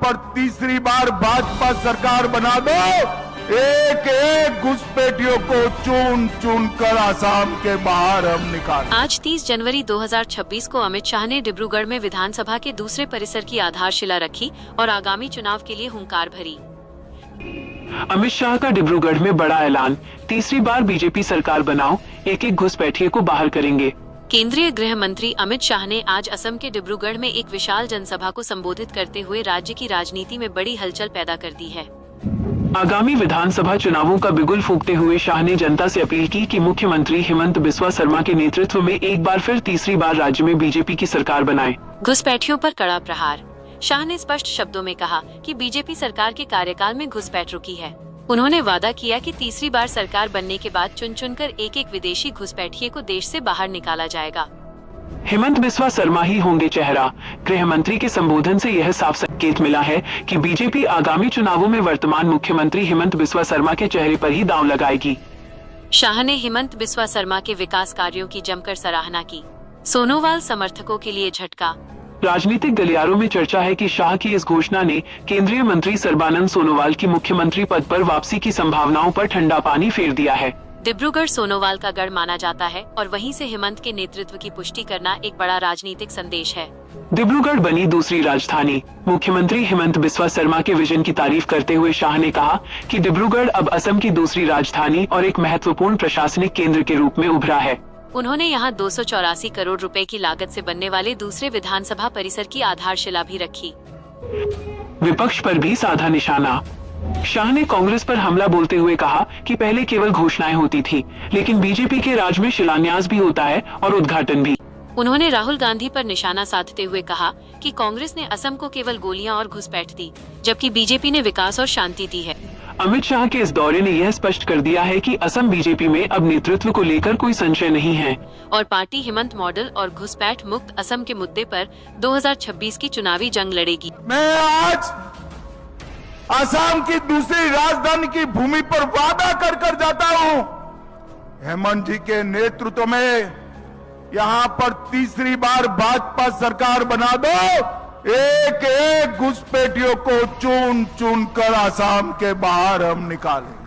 पर तीसरी बार भाजपा सरकार बना दो, एक एक घुसपैठियों को चुन चुन कर आसाम के बाहर हम निकाल। आज 30 जनवरी 2026 को अमित शाह ने डिब्रूगढ़ में विधानसभा के दूसरे परिसर की आधारशिला रखी और आगामी चुनाव के लिए हुंकार भरी। अमित शाह का डिब्रूगढ़ में बड़ा ऐलान, तीसरी बार बीजेपी सरकार बनाओ, एक एक घुसपैठिए को बाहर करेंगे। केंद्रीय गृह मंत्री अमित शाह ने आज असम के डिब्रूगढ़ में एक विशाल जनसभा को संबोधित करते हुए राज्य की राजनीति में बड़ी हलचल पैदा कर दी है। आगामी विधानसभा चुनावों का बिगुल फूंकते हुए शाह ने जनता से अपील की कि मुख्यमंत्री हेमंत बिस्वा शर्मा के नेतृत्व में एक बार फिर तीसरी बार राज्य में बीजेपी की सरकार बनाए। घुसपैठियों पर कड़ा प्रहार। शाह ने स्पष्ट शब्दों में कहा कि बीजेपी सरकार के कार्यकाल में घुसपैठ रुकी है। उन्होंने वादा किया कि तीसरी बार सरकार बनने के बाद चुन चुनकर एक एक विदेशी घुसपैठिए को देश से बाहर निकाला जाएगा। हेमंत बिस्वा शर्मा ही होंगे चेहरा। गृह मंत्री के संबोधन से यह साफ संकेत मिला है कि बीजेपी आगामी चुनावों में वर्तमान मुख्यमंत्री हेमंत बिस्वा शर्मा के चेहरे पर ही दांव लगाएगी। शाह ने हेमंत बिस्वा शर्मा के विकास कार्यों की जमकर सराहना की। सोनोवाल समर्थकों के लिए झटका। राजनीतिक गलियारों में चर्चा है कि शाह की इस घोषणा ने केंद्रीय मंत्री सर्बानंद सोनोवाल की मुख्यमंत्री पद पर वापसी की संभावनाओं पर ठंडा पानी फेर दिया है। डिब्रूगढ़ सोनोवाल का गढ़ माना जाता है और वहीं से हेमंत के नेतृत्व की पुष्टि करना एक बड़ा राजनीतिक संदेश है। डिब्रूगढ़ बनी दूसरी राजधानी। मुख्यमंत्री हेमंत बिस्वा शर्मा के विजन की तारीफ करते हुए शाह ने कहा कि डिब्रूगढ़ अब असम की दूसरी राजधानी और एक महत्वपूर्ण प्रशासनिक केंद्र के रूप में उभरा है। उन्होंने यहां 284 करोड़ रुपए की लागत से बनने वाले दूसरे विधानसभा परिसर की आधारशिला भी रखी। विपक्ष पर भी साधा निशाना। शाह ने कांग्रेस पर हमला बोलते हुए कहा कि पहले केवल घोषणाएं होती थी, लेकिन बीजेपी के राज में शिलान्यास भी होता है और उद्घाटन भी। उन्होंने राहुल गांधी पर निशाना साधते हुए कहा कि कांग्रेस ने असम को केवल गोलियां और घुसपैठ दी, जबकि बीजेपी ने विकास और शांति दी है। अमित शाह के इस दौरे ने यह स्पष्ट कर दिया है कि असम बीजेपी में अब नेतृत्व को लेकर कोई संशय नहीं है और पार्टी हेमंत मॉडल और घुसपैठ मुक्त असम के मुद्दे पर 2026 की चुनावी जंग लड़ेगी। मैं आज असम की दूसरी राजधानी की भूमि पर वादा कर कर जाता हूं, हेमंत जी के नेतृत्व में यहां पर तीसरी बार भाजपा सरकार बना दो, एक एक घुसपैठियों को चुन चुन कर आसाम के बाहर हम निकालें।